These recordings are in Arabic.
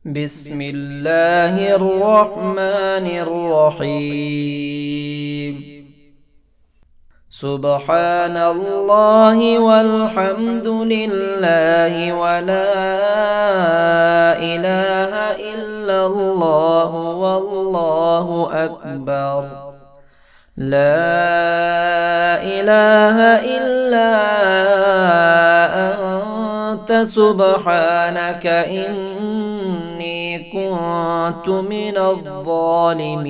بسم الله الرحمن الرحيم. سبحان الله والحمد لله ولا إله إلا الله والله أكبر. لا إله إلا أنت سبحانك إني كنت من الظالمين.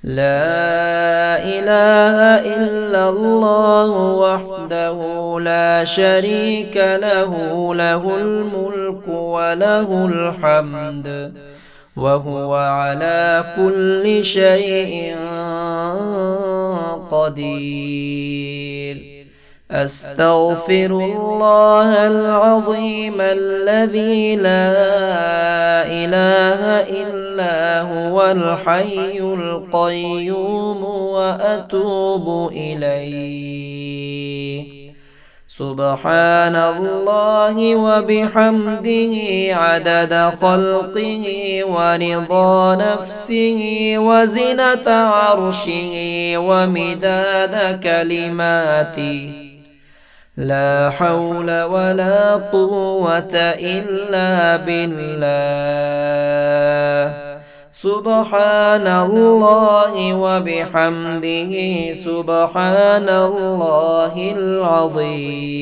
لا إله إلا الله وحده لا شريك له، له الملك وله الحمد وهو على كل شيء قدير. أستغفر الله العظيم الذي لا إله إلا هو الحي القيوم وأتوب إليه. سبحان الله وبحمده عدد خلقه ورضا نفسه وزنة عرشه ومداد كلماته. لا حول ولا قوة إلا بالله. سبحان الله وبحمده سبحان الله العظيم.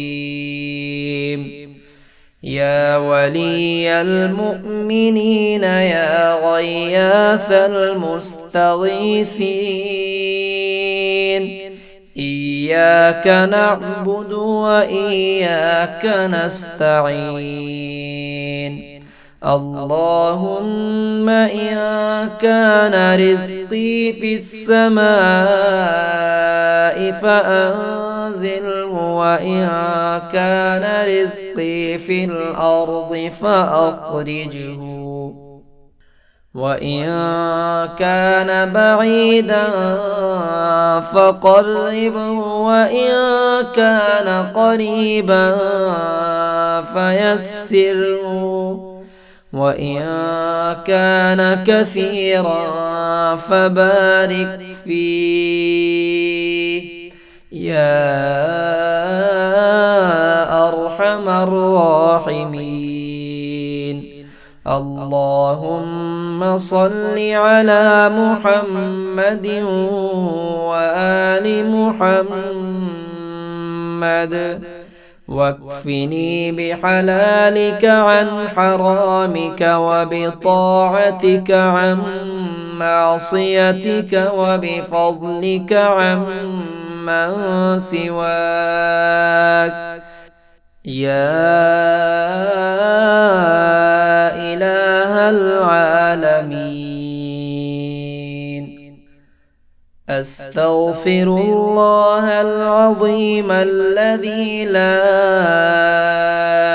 يا ولي المؤمنين يا غياث المستغيثين، إياك نعبد وإياك نستعين. اللهم إن كان رزقي في السماء فأنزله، وإن كان رزقي في الأرض فأخرجه، وإن كان بعيدا فقربه، وإن كان قريبا فيسره، وإن كان كثيرا فبارك فيه يا أرحم الراحمين. اللهم صل على محمد وآل محمد، واكفني بحلالك عن حرامك وبطاعتك عن معصيتك وبفضلك عن من سواك يا إله العالمين. أستغفر الله العظيم الذي لا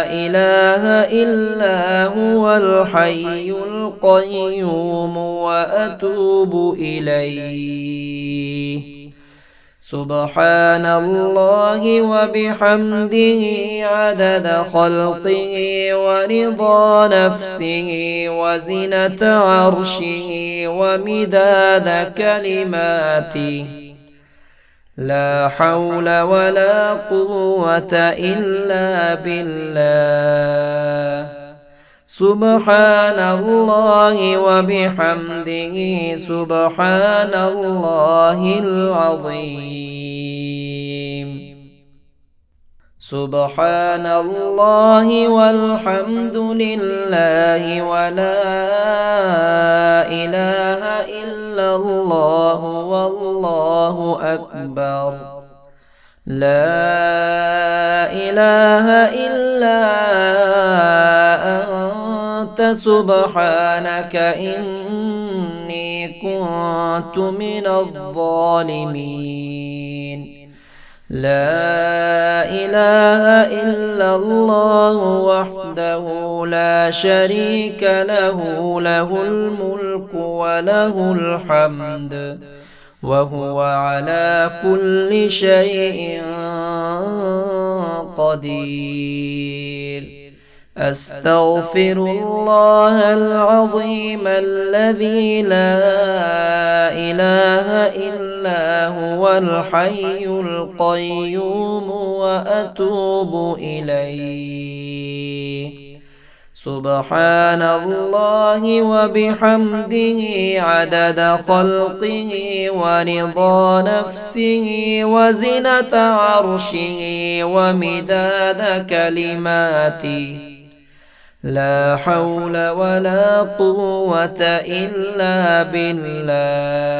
إله إلا هو الحي القيوم وأتوب إليه. سبحان الله وبحمده عدد خلقه ورضا نفسه وزنة عرشه ومداد كلماته. لا حول ولا قوة إلا بالله. سبحان الله وبحمده سبحان الله العظيم. سبحان الله والحمد لله ولا إله إلا الله والله أكبر. لا إله إلا أنت سبحانك إني كنت من الظالمين. لا إله إلا الله وحده لا شريك له، له الملك وله الحمد وهو على كل شيء قدير. أستغفر الله العظيم الذي لا إله إلا هو الحي القيوم وأتوب إليه. سبحان الله وبحمده عدد خلقه ورضا نفسه وزنة عرشه ومداد كلماته. لا حول ولا قوة إلا بالله.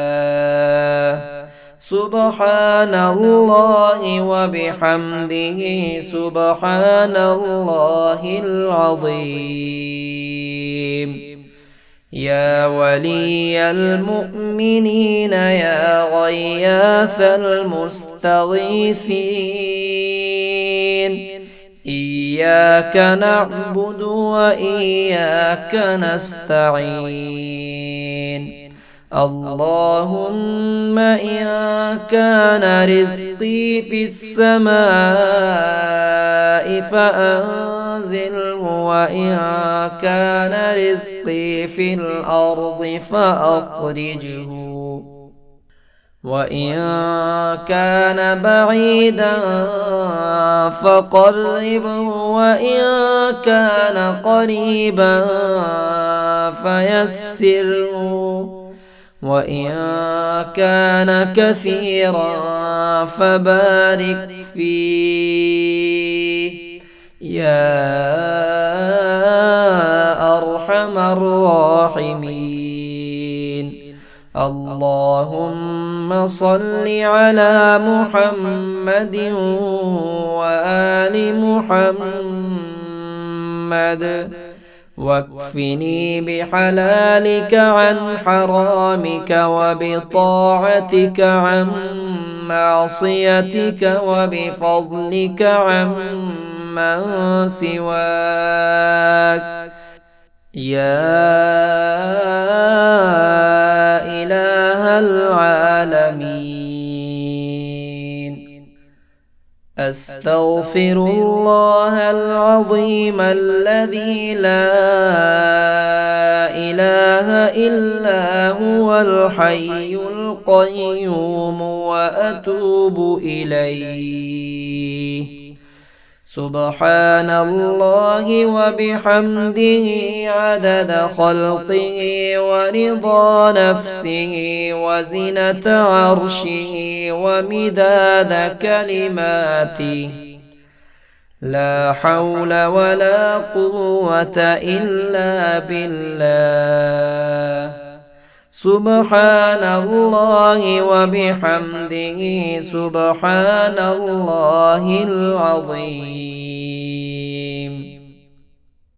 سبحان الله وبحمده سبحان الله العظيم. يا ولي المؤمنين يا غياث المستغيثين، إياك نعبد وإياك نستعين. اللهم إن كان رزقي في السماء فأنزله، وإن كان رزقي في الأرض فأخرجه، وإن كان بعيدا فقربه، وإن كان قريبا فيسره، وإن كان كثيرا فبارك فيه يا أرحم الراحمين. اللهم صل على محمد وآل محمد، واكفني بحلالك عن حرامك وبطاعتك عن معصيتك وبفضلك عن من سواك يا إله العالمين. أستغفر الله العظيم الذي لا إله إلا هو الحي القيوم وأتوب إليه. سبحان الله وبحمده عدد خلقه ورضا نفسه وزنة عرشه ومداد كلماته. لا حول ولا قوة إلا بالله. سبحان الله وبحمده سبحان الله العظيم.